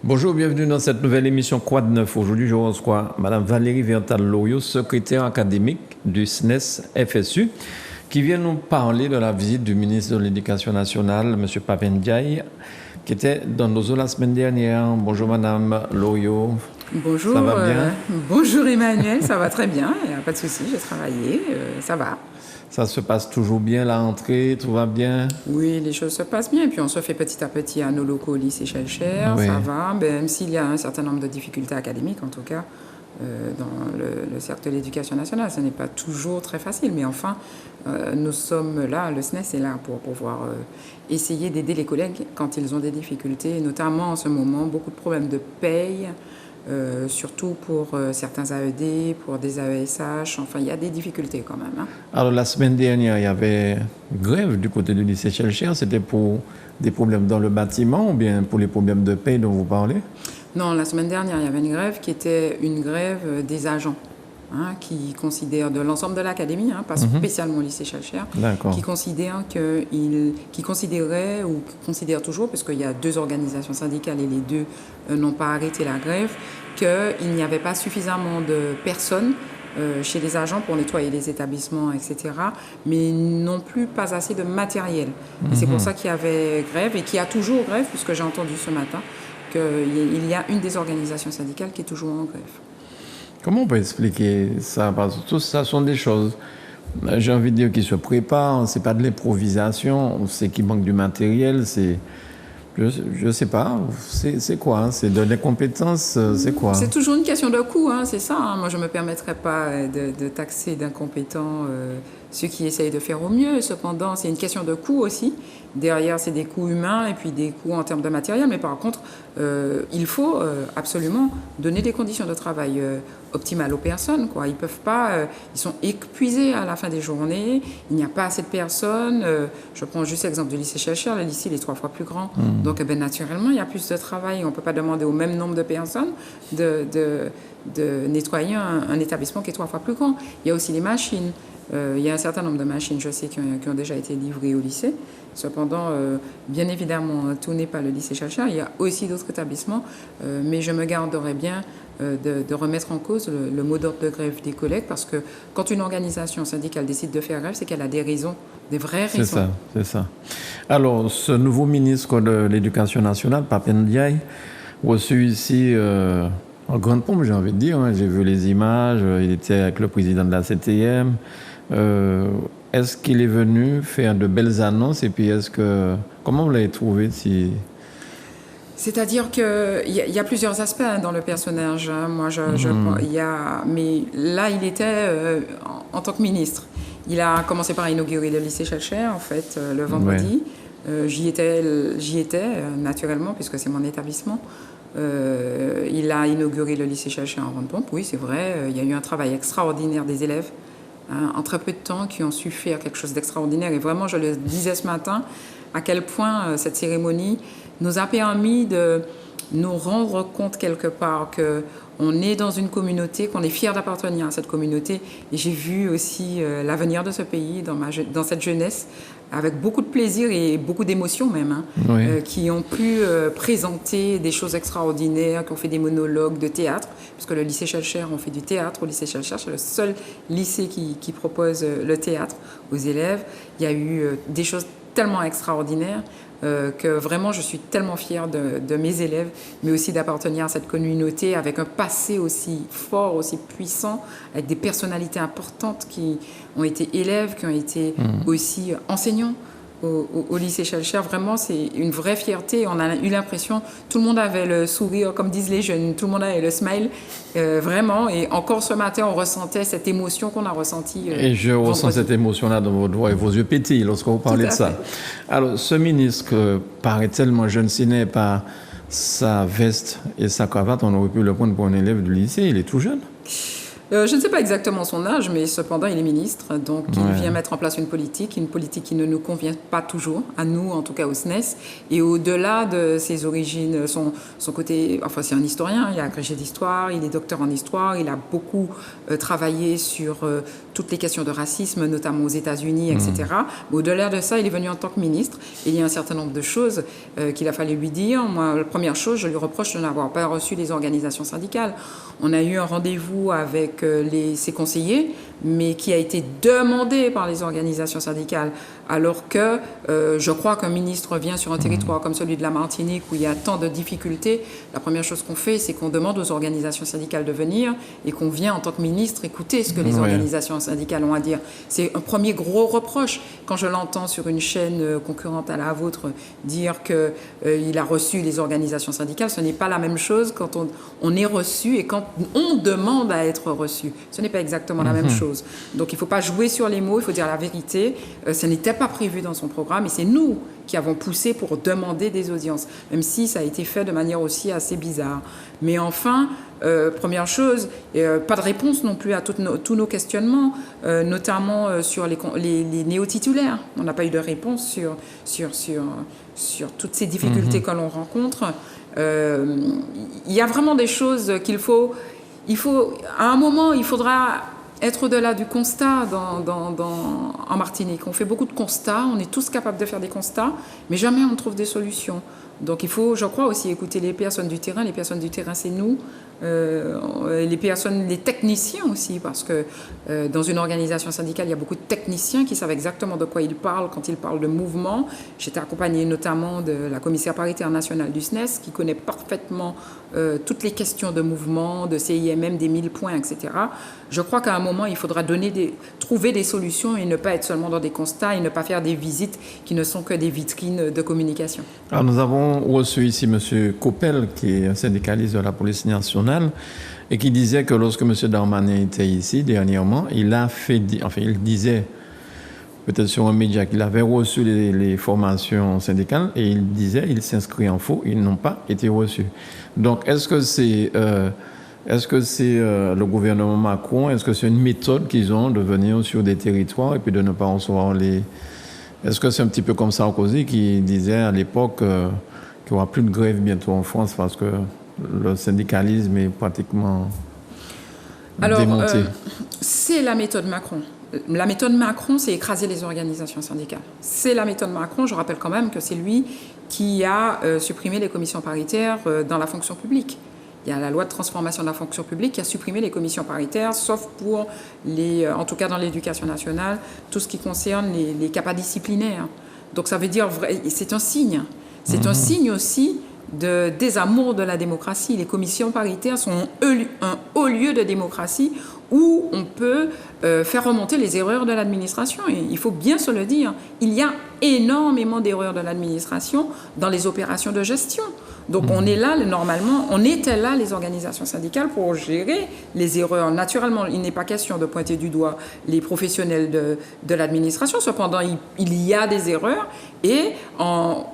Bonjour, bienvenue dans cette nouvelle émission Quoi de neuf. Aujourd'hui, je reçois Mme Valérie Vertal-Loriot, secrétaire académique du SNES FSU, qui vient nous parler de la visite du ministre de l'Éducation nationale, M. Pape Ndiaye, qui était dans nos eaux la semaine dernière. Bonjour Mme Loriot. Bonjour. Ça va bien? Bonjour Emmanuel, ça va très bien, il n'y a pas de souci, j'ai travaillé, ça va. Ça se passe toujours bien, la rentrée, tout va bien? Oui, les choses se passent bien, et puis on se fait petit à petit à nos locaux au lycée Schellcher, Oui. ça va, même s'il y a un certain nombre de difficultés académiques, en tout cas, dans le cercle de l'éducation nationale. Ce n'est pas toujours très facile, mais enfin, nous sommes là, le SNES est là pour pouvoir essayer d'aider les collègues quand ils ont des difficultés, notamment en ce moment, beaucoup de problèmes de paye, surtout pour certains AED, pour des AESH, enfin il y a des difficultés quand même. Hein. Alors la semaine dernière, il y avait grève du côté du lycée Schellcher. C'était pour des problèmes dans le bâtiment ou bien pour les problèmes de paie dont vous parlez? Non, la semaine dernière, il y avait une grève qui était une grève des agents. Hein, qui considèrent de l'ensemble de l'académie, hein, pas spécialement au lycée Schellcher, qui considèrent qui considéraient ou considèrent toujours, parce qu'il y a deux organisations syndicales et les deux n'ont pas arrêté la grève, qu'il n'y avait pas suffisamment de personnes chez les agents pour nettoyer les établissements, etc., mais non plus pas assez de matériel. Et c'est pour ça qu'il y avait grève et qu'il y a toujours grève, puisque j'ai entendu ce matin qu'il y a une des organisations syndicales qui est toujours en grève. Comment on peut expliquer ça? Parce que tout ça sont des choses, j'ai envie de dire, qui se préparent. C'est pas de l'improvisation. C'est qu'il manque du matériel. Je sais pas. C'est quoi? Hein? C'est de l'incompétence. C'est quoi? C'est toujours une question de coût. Hein, c'est ça. Hein. Moi, je me permettrai pas de taxer d'incompétents ceux qui essayent de faire au mieux. Cependant, c'est une question de coût aussi. Derrière, c'est des coûts humains et puis des coûts en termes de matériel. Mais par contre, il faut absolument donner des conditions de travail optimales aux personnes. Quoi. Ils peuvent pas, ils sont épuisés à la fin des journées. Il n'y a pas assez de personnes. Je prends juste l'exemple du lycée Schellcher. Le lycée, il est 3 fois plus grand. Donc, naturellement, il y a plus de travail. On ne peut pas demander au même nombre de personnes de nettoyer un établissement qui est 3 fois plus grand. Il y a aussi les machines. Il y a un certain nombre de machines, je sais, qui ont déjà été livrées au lycée. Cependant, bien évidemment, tout n'est pas le lycée Schellcher. Il y a aussi d'autres établissements, mais je me garderai bien de remettre en cause le mot d'ordre de grève des collègues, parce que quand une organisation syndicale décide de faire grève, c'est qu'elle a des raisons, des vraies raisons. C'est ça. Alors, ce nouveau ministre de l'Éducation nationale, Pape Ndiaye, reçu ici en grande pompe, j'ai envie de dire. Hein. J'ai vu les images, il était avec le président de la CTM. Est-ce qu'il est venu faire de belles annonces et puis comment vous l'avez trouvé C'est-à-dire qu'il y a plusieurs aspects dans le personnage. Hein. Moi, mais là, il était en tant que ministre. Il a commencé par inaugurer le lycée Schellcher, en fait, le vendredi. Ouais. J'y étais naturellement, puisque c'est mon établissement. Il a inauguré le lycée Schellcher en grande pompe. Oui, c'est vrai. Il y a eu un travail extraordinaire des élèves. En très peu de temps, qui ont su faire quelque chose d'extraordinaire. Et vraiment, je le disais ce matin, à quel point cette cérémonie nous a permis de nous rendre compte quelque part qu'on est dans une communauté, qu'on est fier d'appartenir à cette communauté. Et j'ai vu aussi l'avenir de ce pays dans cette jeunesse, avec beaucoup de plaisir et beaucoup d'émotion même, hein, oui. Qui ont pu présenter des choses extraordinaires, qui ont fait des monologues de théâtre, puisque le lycée Schellcher, on fait du théâtre au lycée Schellcher, c'est le seul lycée qui propose le théâtre aux élèves. Il y a eu des choses tellement extraordinaires que vraiment je suis tellement fière de mes élèves, mais aussi d'appartenir à cette communauté avec un passé aussi fort, aussi puissant, avec des personnalités importantes qui ont été élèves, qui ont été aussi enseignants au lycée Schellcher. Vraiment, c'est une vraie fierté. On a eu l'impression, tout le monde avait le sourire, comme disent les jeunes, tout le monde avait le smile, vraiment. Et encore ce matin, on ressentait cette émotion qu'on a ressentie. Et je ressens cette émotion-là dans votre voix et vos yeux pétillent lorsque vous parlez de ça. Alors, ce ministre paraît tellement jeune, s'il n'est pas sa veste et sa cravate, on aurait pu le prendre pour un élève du lycée. Il est tout jeune. Je ne sais pas exactement son âge, mais cependant, il est ministre. Donc, il Ouais. vient mettre en place une politique qui ne nous convient pas toujours, à nous, en tout cas au SNES. Et au-delà de ses origines, son côté... Enfin, c'est un historien, il a agrégé d'histoire, il est docteur en histoire, il a beaucoup travaillé sur toutes les questions de racisme, notamment aux États-Unis, etc. Mais au-delà de ça, il est venu en tant que ministre. Et il y a un certain nombre de choses qu'il a fallu lui dire. Moi, la première chose, je lui reproche de n'avoir pas reçu les organisations syndicales. On a eu un rendez-vous avec ses conseillers, mais qui a été demandé par les organisations syndicales, alors que je crois qu'un ministre vient sur un territoire comme celui de la Martinique, où il y a tant de difficultés. La première chose qu'on fait, c'est qu'on demande aux organisations syndicales de venir et qu'on vient en tant que ministre écouter ce que les organisations syndicales ont à dire. C'est un premier gros reproche. Quand je l'entends sur une chaîne concurrente à la vôtre dire qu'il a reçu les organisations syndicales, ce n'est pas la même chose quand on est reçu et quand on demande à être reçu. Ce n'est pas exactement la même chose. Donc il ne faut pas jouer sur les mots, il faut dire la vérité. Ce n'était pas prévu dans son programme et c'est nous qui avons poussé pour demander des audiences, même si ça a été fait de manière aussi assez bizarre. Mais enfin, première chose, pas de réponse non plus à tous nos questionnements, notamment sur les néo-titulaires. On n'a pas eu de réponse sur toutes ces difficultés que l'on rencontre. Il y a vraiment des choses qu'il faut... À un moment, il faudra être au-delà du constat en Martinique. On fait beaucoup de constats, on est tous capables de faire des constats, mais jamais on trouve des solutions. Donc il faut, je crois, aussi écouter les personnes du terrain. Les personnes du terrain, c'est nous. Les techniciens aussi, parce que dans une organisation syndicale, il y a beaucoup de techniciens qui savent exactement de quoi ils parlent quand ils parlent de mouvement. J'étais accompagnée notamment de la commissaire paritaire nationale du SNES, qui connaît parfaitement toutes les questions de mouvement, de CIMM, des 1000 points, etc. Je crois qu'à un moment, il faudra trouver des solutions et ne pas être seulement dans des constats et ne pas faire des visites qui ne sont que des vitrines de communication. Alors, nous avons reçu ici M. Coppel, qui est un syndicaliste de la police nationale, et qui disait que lorsque M. Darmanin était ici dernièrement, il disait, peut-être sur un média, qu'il avait reçu les formations syndicales, et il disait il s'inscrit en faux, ils n'ont pas été reçus. Donc, est-ce que c'est le gouvernement Macron, est-ce que c'est une méthode qu'ils ont de venir sur des territoires et puis de ne pas recevoir les... Est-ce que c'est un petit peu comme Sarkozy qui disait à l'époque qu'il n'y aura plus de grève bientôt en France parce que le syndicalisme est pratiquement démonté? C'est la méthode Macron. La méthode Macron, c'est écraser les organisations syndicales. C'est la méthode Macron. Je rappelle quand même que c'est lui qui a supprimé les commissions paritaires dans la fonction publique. Il y a la loi de transformation de la fonction publique qui a supprimé les commissions paritaires, sauf pour en tout cas dans l'éducation nationale, tout ce qui concerne les CAPA disciplinaires. Donc ça veut dire, c'est un signe. C'est un signe aussi de désamour de la démocratie. Les commissions paritaires sont un haut lieu de démocratie où on peut faire remonter les erreurs de l'administration. Et il faut bien se le dire, il y a énormément d'erreurs de l'administration dans les opérations de gestion. Donc on est là, normalement, on était là, les organisations syndicales, pour gérer les erreurs. Naturellement, il n'est pas question de pointer du doigt les professionnels de l'administration. Cependant, il y a des erreurs et en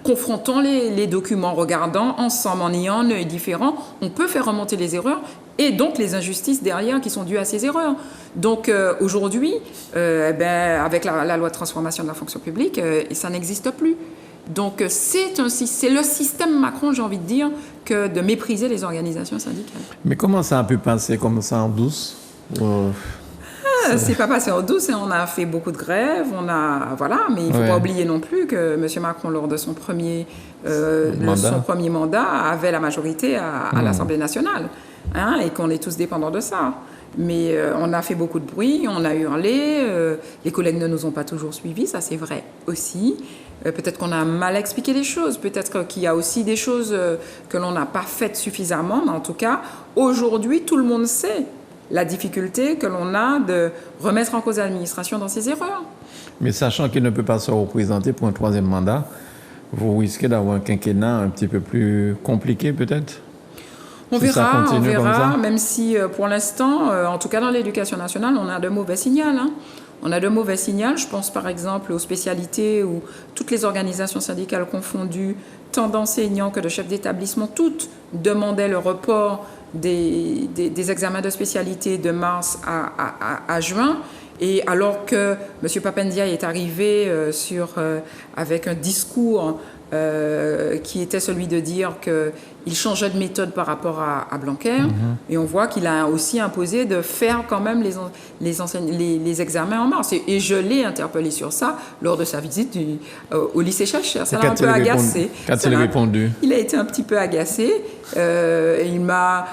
confrontant les documents, regardant ensemble, en ayant un œil différent, on peut faire remonter les erreurs et donc les injustices derrière qui sont dues à ces erreurs. Donc aujourd'hui, avec la loi de transformation de la fonction publique, ça n'existe plus. Donc c'est le système Macron, j'ai envie de dire, que de mépriser les organisations syndicales. Mais comment ça a pu passer comme ça en douce? C'est pas passé en douce, on a fait beaucoup de grèves, mais il ne faut pas oublier non plus que M. Macron, lors de son premier mandat, avait la majorité à l'Assemblée nationale, et qu'on est tous dépendants de ça. Mais on a fait beaucoup de bruit, on a hurlé, les collègues ne nous ont pas toujours suivis, ça c'est vrai aussi. Peut-être qu'on a mal expliqué les choses, peut-être qu'il y a aussi des choses que l'on n'a pas faites suffisamment, mais en tout cas, aujourd'hui, tout le monde sait la difficulté que l'on a de remettre en cause l'administration dans ses erreurs. Mais sachant qu'il ne peut pas se représenter pour un troisième mandat, vous risquez d'avoir un quinquennat un petit peu plus compliqué peut-être? On verra, même si pour l'instant, en tout cas dans l'éducation nationale, on a de mauvais signaux. On a de mauvais signaux. Je pense par exemple aux spécialités où toutes les organisations syndicales confondues, tant d'enseignants que de chefs d'établissement, toutes demandaient le report des examens de spécialité de mars à juin. Et alors que M. Papendiaï est arrivé avec un discours qui était celui de dire qu'il changeait de méthode par rapport à Blanquer, et on voit qu'il a aussi imposé de faire quand même les examens en mars. Et je l'ai interpellé sur ça lors de sa visite au lycée Chalcher. Ça l'a un peu agacé. Qu'a-t-il répondu? Il a été un petit peu agacé. Il m'a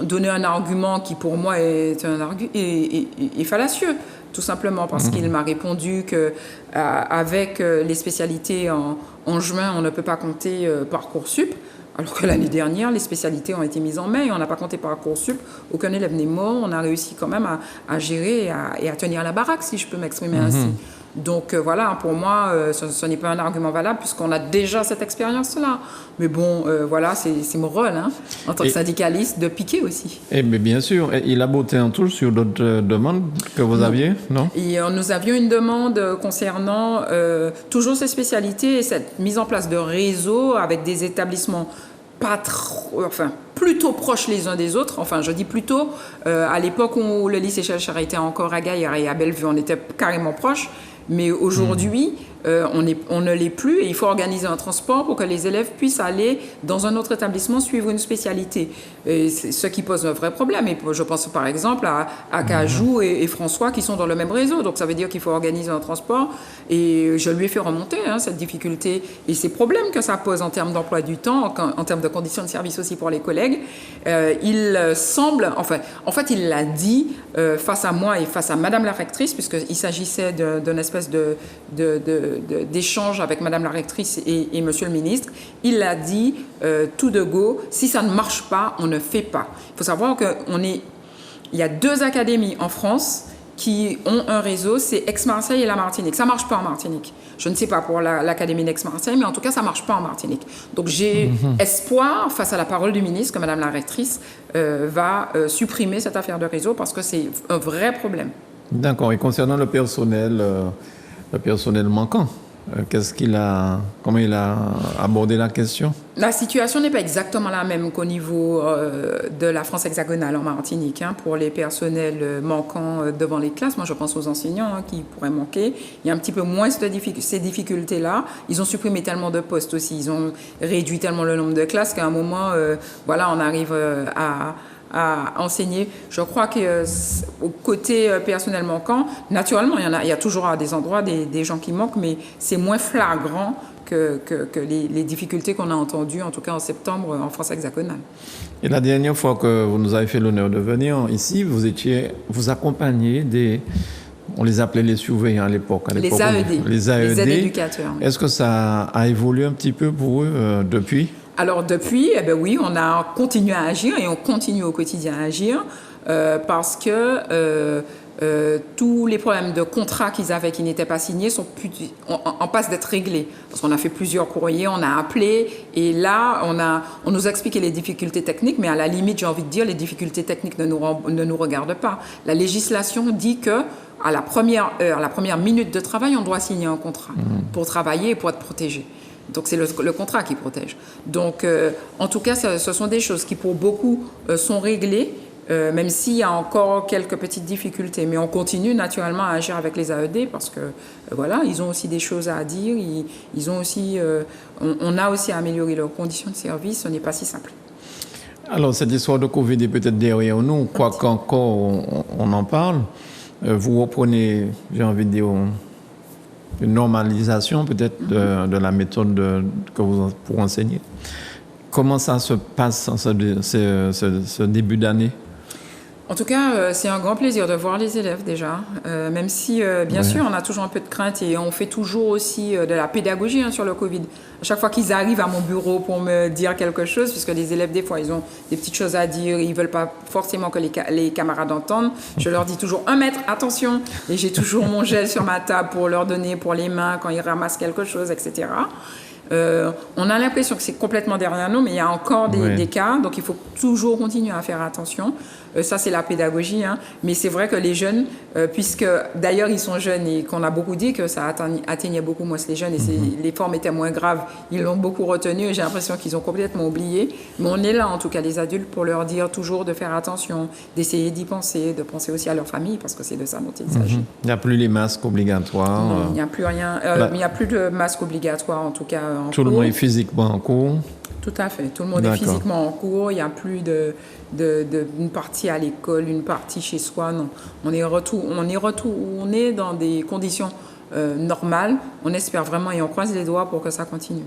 donné un argument qui pour moi est fallacieux. Tout simplement parce qu'il m'a répondu qu'avec les spécialités en juin, on ne peut pas compter Parcoursup, alors que l'année dernière, les spécialités ont été mises en mai et on n'a pas compté Parcoursup. Aucun élève n'est mort. On a réussi quand même à gérer et à tenir la baraque, si je peux m'exprimer ainsi. Donc voilà, pour moi, ce n'est pas un argument valable puisqu'on a déjà cette expérience-là. Mais bon, voilà, c'est mon rôle en tant que syndicaliste de piquer aussi. Et bien sûr, il a botté un touche sur d'autres demandes que vous aviez, non? Et nous avions une demande concernant toujours ces spécialités et cette mise en place de réseaux avec des établissements plutôt proches les uns des autres. Enfin, je dis plutôt, à l'époque où le lycée Chalcher était encore à Gaillard et à Bellevue, on était carrément proches. Mais aujourd'hui, on ne l'est plus et il faut organiser un transport pour que les élèves puissent aller dans un autre établissement suivre une spécialité. Et c'est ce qui pose un vrai problème. Et je pense par exemple à Cajou et François qui sont dans le même réseau. Donc ça veut dire qu'il faut organiser un transport. Et je lui ai fait remonter cette difficulté et ces problèmes que ça pose en termes d'emploi du temps, en termes de conditions de service aussi pour les collègues. Il semble, en fait, il l'a dit face à moi et face à Madame la rectrice, puisqu'il s'agissait d'une espèce d'échange avec Madame la rectrice et Monsieur le ministre. Il a dit tout de go, si ça ne marche pas, on ne fait pas. Il faut savoir il y a 2 académies en France qui ont un réseau, c'est Aix-Marseille et la Martinique. Ça ne marche pas en Martinique. Je ne sais pas pour l'académie d'Aix-Marseille, mais en tout cas, ça ne marche pas en Martinique. Donc j'ai espoir, face à la parole du ministre, que Madame la rectrice va supprimer cette affaire de réseau parce que c'est un vrai problème. D'accord. Et concernant le personnel manquant, comment il a abordé la question? La situation n'est pas exactement la même qu'au niveau de la France hexagonale en Martinique. Pour les personnels manquants devant les classes, moi je pense aux enseignants qui pourraient manquer. Il y a un petit peu moins ces difficultés-là. Ils ont supprimé tellement de postes aussi. Ils ont réduit tellement le nombre de classes qu'à un moment, on arrive à enseigner. Je crois qu'au côté personnel manquant, naturellement, il y a toujours à des endroits des gens qui manquent, mais c'est moins flagrant que les difficultés qu'on a entendues, en tout cas en septembre, en France hexagonale. Et la dernière fois que vous nous avez fait l'honneur de venir ici, vous accompagniez on les appelait les surveillants à l'époque. Les AED. Les AED. Les aides-éducateurs. Est-ce que ça a évolué un petit peu pour eux depuis? Alors depuis, oui, on a continué à agir et on continue au quotidien à agir parce que tous les problèmes de contrat qu'ils avaient qui n'étaient pas signés en passe d'être réglés. Parce qu'on a fait plusieurs courriers, on a appelé et là, on nous a expliqué les difficultés techniques, mais à la limite, j'ai envie de dire, les difficultés techniques ne nous regardent pas. La législation dit que à la première minute de travail, on doit signer un contrat pour travailler et pour être protégé. Donc c'est le contrat qui protège. Donc en tout cas, ce sont des choses qui pour beaucoup sont réglées, même s'il y a encore quelques petites difficultés. Mais on continue naturellement à agir avec les AED parce que ils ont aussi des choses à dire. Ils ont aussi, on a aussi amélioré leurs conditions de service. Ce n'est pas si simple. Alors cette histoire de Covid est peut-être derrière nous, quoi qu'encore on en parle. Vous reprenez, j'ai envie de dire, une normalisation peut-être de la méthode pour enseigner. Comment ça se passe ce début d'année? En tout cas, c'est un grand plaisir de voir les élèves déjà, même si, bien sûr, on a toujours un peu de crainte et on fait toujours aussi de la pédagogie sur le Covid. À chaque fois qu'ils arrivent à mon bureau pour me dire quelque chose, puisque les élèves, des fois, ils ont des petites choses à dire, ils ne veulent pas forcément que les camarades entendent, je leur dis toujours 1 mètre, attention, et j'ai toujours mon gel sur ma table pour leur donner pour les mains quand ils ramassent quelque chose, etc. On a l'impression que c'est complètement derrière nous, mais il y a encore des cas, donc il faut toujours continuer à faire attention. Ça, c'est la pédagogie. Hein. Mais c'est vrai que les jeunes, puisque d'ailleurs ils sont jeunes et qu'on a beaucoup dit que ça atteignait beaucoup moins les jeunes et les formes étaient moins graves, ils l'ont beaucoup retenu et j'ai l'impression qu'ils ont complètement oublié. Mais on est là, en tout cas, les adultes, pour leur dire toujours de faire attention, d'essayer d'y penser, de penser aussi à leur famille, parce que c'est de ça dont il s'agit. Il n'y a plus les masques obligatoires. Non, il n'y a plus rien. Il n'y a plus de masque obligatoire, en tout cas. Tout le monde est physiquement en cours. Tout à fait. Tout le monde est physiquement en cours. Il n'y a plus une partie à l'école, une partie chez soi. Non. On est dans des conditions normales. On espère vraiment et on croise les doigts pour que ça continue.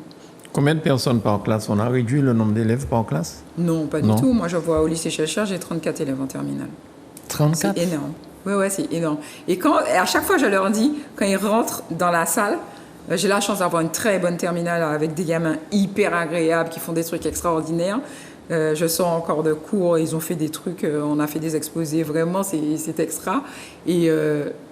Combien de personnes par classe? On a réduit le nombre d'élèves par classe? Non, pas du tout. Moi, je vois au lycée Schellcher, j'ai 34 élèves en terminale. 34? C'est énorme. Oui, c'est énorme. Et à chaque fois, je leur dis, quand ils rentrent dans la salle, j'ai la chance d'avoir une très bonne terminale avec des gamins hyper agréables qui font des trucs extraordinaires. Je sors encore de cours, ils ont fait des trucs, on a fait des exposés, vraiment, c'est extra. Et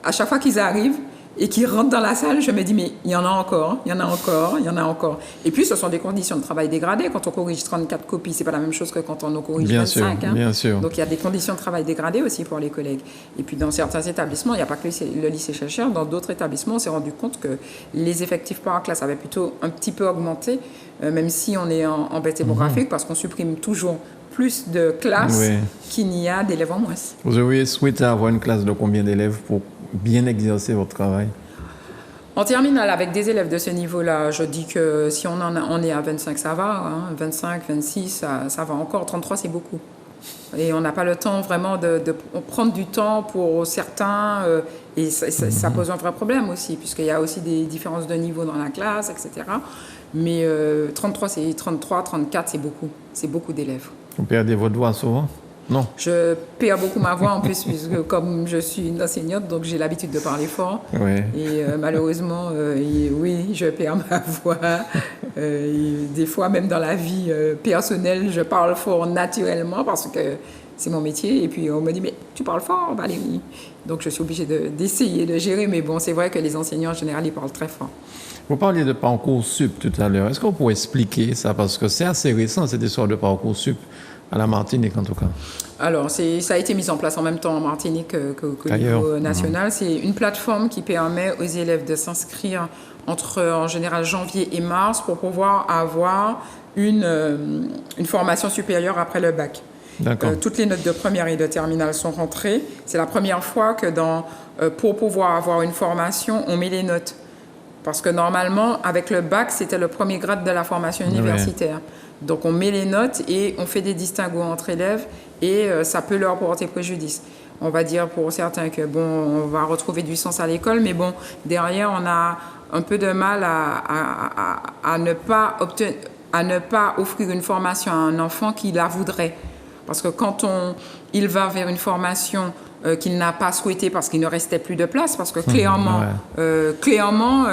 à chaque fois qu'ils arrivent et qu'ils rentrent dans la salle, je me dis, mais il y en a encore, il y en a encore, il y en a encore. Et puis, ce sont des conditions de travail dégradées. Quand on corrige 34 copies, c'est pas la même chose que quand on en corrige 25. Bien sûr. Donc, il y a des conditions de travail dégradées aussi pour les collègues. Et puis, dans certains établissements, il n'y a pas que le lycée Schellcher. Dans d'autres établissements, on s'est rendu compte que les effectifs par classe avaient plutôt un petit peu augmenté, même si on est en baisse démographique, parce qu'on supprime toujours plus de classes qu'il n'y a d'élèves en moins. Vous auriez souhaité avoir une classe de combien d'élèves pour bien exercer votre travail? En terminale, avec des élèves de ce niveau-là, je dis que si on est à 25, ça va. Hein. 25, 26, ça va encore. 33, c'est beaucoup. Et on n'a pas le temps vraiment de prendre du temps pour certains. Et ça pose un vrai problème aussi, puisqu'il y a aussi des différences de niveau dans la classe, etc. Mais 33, 34, c'est beaucoup. C'est beaucoup d'élèves. Vous perdez votre voix souvent? Non. Je perds beaucoup ma voix en plus, puisque comme je suis une enseignante, donc j'ai l'habitude de parler fort. Oui. Et malheureusement, oui, je perds ma voix. Des fois, même dans la vie personnelle, je parle fort naturellement parce que c'est mon métier. Et puis on me dit, mais tu parles fort, Valérie. Donc je suis obligée d'essayer de gérer. Mais bon, c'est vrai que les enseignants, en général, ils parlent très fort. Vous parliez de Parcoursup tout à l'heure. Est-ce que vous pouvez expliquer ça? Parce que c'est assez récent, cette histoire de Parcoursup. À la Martinique, en tout cas. Alors, ça a été mis en place en même temps en Martinique qu'au niveau national. C'est une plateforme qui permet aux élèves de s'inscrire entre, en général, janvier et mars pour pouvoir avoir une formation supérieure après le bac. Toutes les notes de première et de terminale sont rentrées. C'est la première fois que pour pouvoir avoir une formation, on met les notes. Parce que normalement, avec le bac, c'était le premier grade de la formation universitaire. Donc, on met les notes et on fait des distinguos entre élèves et ça peut leur porter préjudice. On va dire pour certains que, bon, on va retrouver du sens à l'école, mais bon, derrière, on a un peu de mal à ne pas offrir une formation à un enfant qui la voudrait. Parce que quand il va vers une formation qu'il n'a pas souhaité parce qu'il ne restait plus de place, parce que clairement,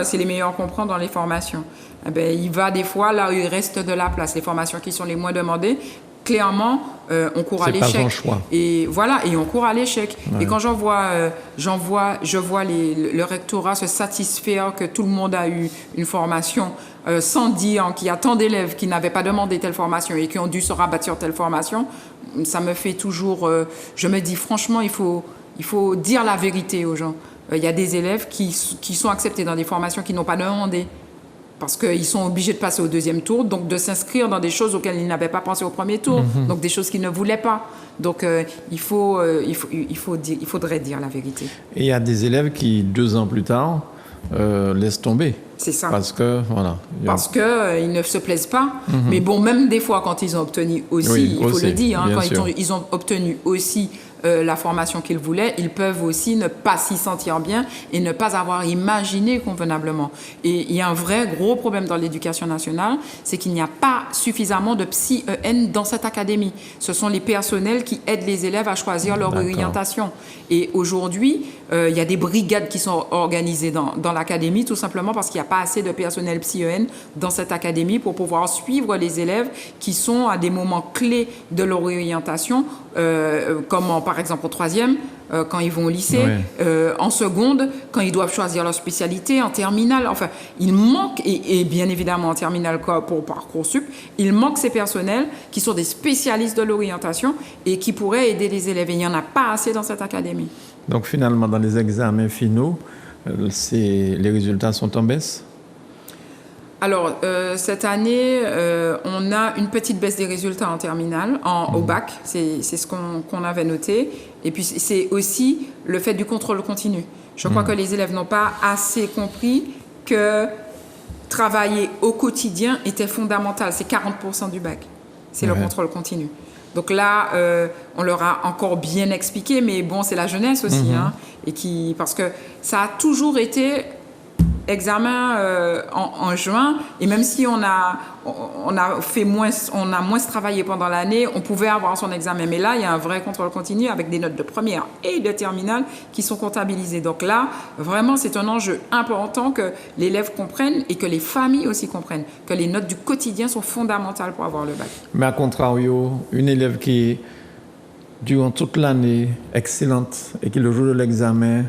c'est les meilleurs qu'on prend dans les formations. Eh bien, il va des fois là où il reste de la place. Les formations qui sont les moins demandées, clairement, on court à l'échec. C'est pas son choix. Et voilà, et on court à l'échec. Ouais. Et quand je vois le rectorat se satisfaire que tout le monde a eu une formation, sans dire qu'il y a tant d'élèves qui n'avaient pas demandé telle formation et qui ont dû se rabattre sur telle formation, ça me fait toujours... je me dis, franchement, il faut dire la vérité aux gens. Il y a des élèves qui sont acceptés dans des formations qu'ils n'ont pas demandé. Parce qu'ils sont obligés de passer au deuxième tour, donc de s'inscrire dans des choses auxquelles ils n'avaient pas pensé au premier tour, donc des choses qu'ils ne voulaient pas. Donc il faudrait dire la vérité. Et il y a des élèves qui, 2 ans plus tard, laissent tomber. C'est ça. Parce que, voilà. Parce qu'ils ne se plaisent pas. Mais bon, même des fois, quand ils ont obtenu aussi, il faut le dire, hein, quand ils ont obtenu aussi la formation qu'ils voulaient, ils peuvent aussi ne pas s'y sentir bien et ne pas avoir imaginé convenablement. Et il y a un vrai gros problème dans l'éducation nationale, c'est qu'il n'y a pas suffisamment de psy-EN dans cette académie. Ce sont les personnels qui aident les élèves à choisir leur orientation. Et aujourd'hui, il y a des brigades qui sont organisées dans l'académie, tout simplement parce qu'il n'y a pas assez de personnel psy-EN dans cette académie pour pouvoir suivre les élèves qui sont à des moments clés de leur orientation, comme par exemple au 3e, quand ils vont au lycée, en seconde, quand ils doivent choisir leur spécialité, en terminale. Enfin, il manque, et bien évidemment en terminale pour Parcoursup, il manque ces personnels qui sont des spécialistes de l'orientation et qui pourraient aider les élèves. Et il n'y en a pas assez dans cette académie. Donc finalement, dans les examens finaux, les résultats sont en baisse? Alors, cette année, on a une petite baisse des résultats en terminale, au bac. C'est ce qu'on avait noté. Et puis, c'est aussi le fait du contrôle continu. Je crois que les élèves n'ont pas assez compris que travailler au quotidien était fondamental. C'est 40% du bac. C'est le contrôle continu. Donc là, on leur a encore bien expliqué, mais bon, c'est la jeunesse aussi. Hein, parce que ça a toujours été examen en juin, et même si on a moins travaillé pendant l'année, on pouvait avoir son examen. Mais là, il y a un vrai contrôle continu avec des notes de première et de terminale qui sont comptabilisées. Donc là, vraiment, c'est un enjeu important que l'élève comprenne et que les familles aussi comprennent, que les notes du quotidien sont fondamentales pour avoir le bac. Mais à contrario, une élève qui est, durant toute l'année, excellente et qui, le jour de l'examen,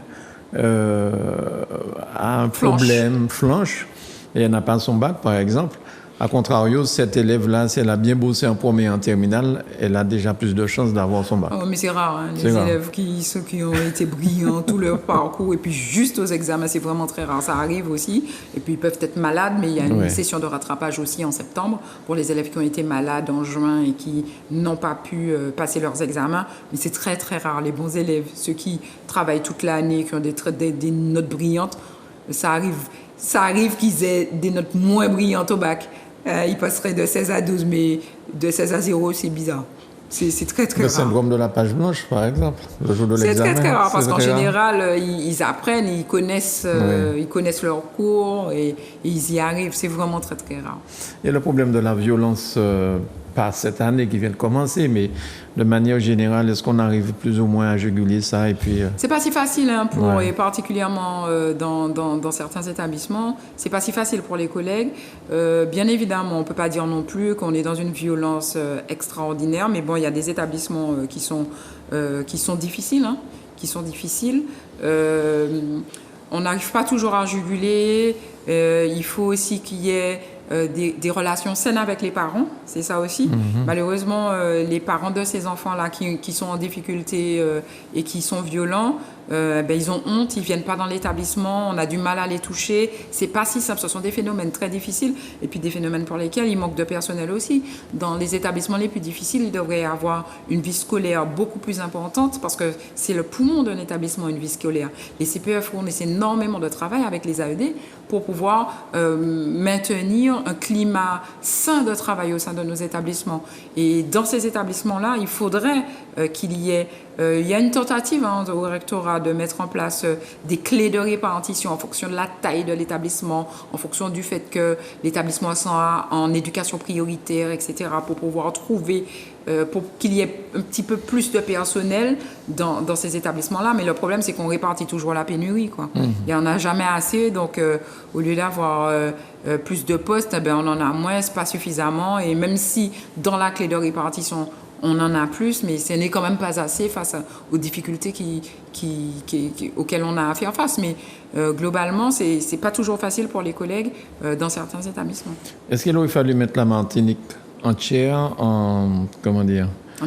a un problème, flanche, et elle n'a pas son bac, par exemple. A contrario, cette élève-là, si elle a bien bossé en première et en terminale, elle a déjà plus de chances d'avoir son bac. Oh, mais c'est rare, hein, les élèves qui ont été brillants tout leur parcours, et puis juste aux examens, c'est vraiment très rare. Ça arrive aussi, et puis ils peuvent être malades, mais il y a une session de rattrapage aussi en septembre pour les élèves qui ont été malades en juin et qui n'ont pas pu passer leurs examens. Mais c'est très, très rare. Les bons élèves, ceux qui travaillent toute l'année, qui ont des notes brillantes, ça arrive qu'ils aient des notes moins brillantes au bac. Ils passeraient de 16 à 12, mais de 16 à 0, c'est bizarre. C'est très, très rare. Le syndrome de la page blanche, par exemple, le jour de l'examen. C'est très, très rare, parce qu'en général, ils apprennent, ils connaissent leur cours et ils y arrivent. C'est vraiment très, très rare. Il y a le problème de la violence, pas cette année qui vient de commencer, mais de manière générale, est-ce qu'on arrive plus ou moins à juguler ça et puis C'est pas si facile, hein, et particulièrement dans certains établissements, c'est pas si facile pour les collègues. Bien évidemment, on peut pas dire non plus qu'on est dans une violence extraordinaire, mais bon, il y a des établissements qui sont difficiles, hein, on n'arrive pas toujours à juguler. Il faut aussi qu'il y ait des relations saines avec les parents, c'est ça aussi. Malheureusement, les parents de ces enfants-là qui sont en difficulté et qui sont violents, ils ont honte, ils viennent pas dans l'établissement, on a du mal à les toucher. C'est pas si simple, ce sont des phénomènes très difficiles et puis des phénomènes pour lesquels il manque de personnel aussi. Dans les établissements les plus difficiles, il devrait y avoir une vie scolaire beaucoup plus importante parce que c'est le poumon d'un établissement, une vie scolaire. Les CPE fournissent énormément de travail avec les AED pour pouvoir maintenir un climat sain de travail au sein de nos établissements. Et dans ces établissements-là, il faudrait qu'il y ait... il y a une tentative au rectorat de mettre en place des clés de répartition en fonction de la taille de l'établissement, en fonction du fait que l'établissement soit en éducation prioritaire, etc., pour pouvoir trouver, pour qu'il y ait un petit peu plus de personnel dans ces établissements-là. Mais le problème, c'est qu'on répartit toujours la pénurie, quoi. Il n'y en a jamais assez, donc au lieu d'avoir plus de postes, on en a moins, pas suffisamment. Et même si dans la clé de répartition, on en a plus, mais ce n'est quand même pas assez face aux difficultés auxquelles on a à faire face. Mais globalement, c'est pas toujours facile pour les collègues dans certains établissements. Est-ce qu'il aurait fallu mettre la Martinique entière en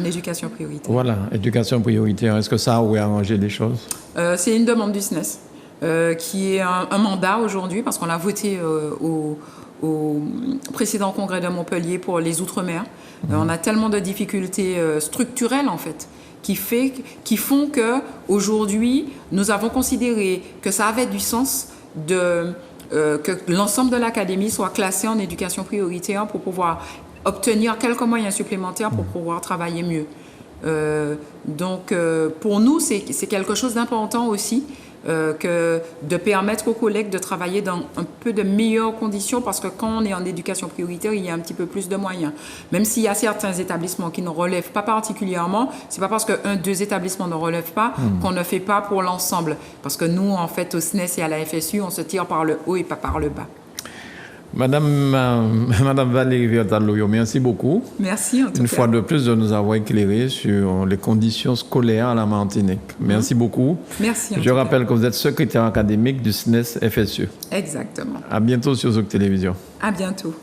éducation prioritaire. Voilà, éducation prioritaire. Est-ce que ça aurait arrangé les choses? C'est une demande du SNES, qui est un mandat aujourd'hui, parce qu'on l'a voté au précédent congrès de Montpellier pour les Outre-mer. On a tellement de difficultés structurelles, en fait, qui font qu'aujourd'hui, nous avons considéré que ça avait du sens que l'ensemble de l'académie soit classé en éducation prioritaire pour pouvoir obtenir quelques moyens supplémentaires pour pouvoir travailler mieux. Donc, pour nous, c'est quelque chose d'important aussi, que de permettre aux collègues de travailler dans un peu de meilleures conditions, parce que quand on est en éducation prioritaire, il y a un petit peu plus de moyens. Même s'il y a certains établissements qui ne relèvent pas particulièrement, c'est pas parce deux établissements ne relèvent pas qu'on ne fait pas pour l'ensemble. Parce que nous, en fait, au SNES et à la FSU, on se tire par le haut et pas par le bas. Madame Valérie Vertaloyo, merci beaucoup. Merci en tout cas. Une fois de plus de nous avoir éclairé sur les conditions scolaires à la Martinique. Merci beaucoup. Merci. Je rappelle que vous êtes secrétaire académique du SNES FSU. Exactement. À bientôt sur Zouk Télévision. À bientôt.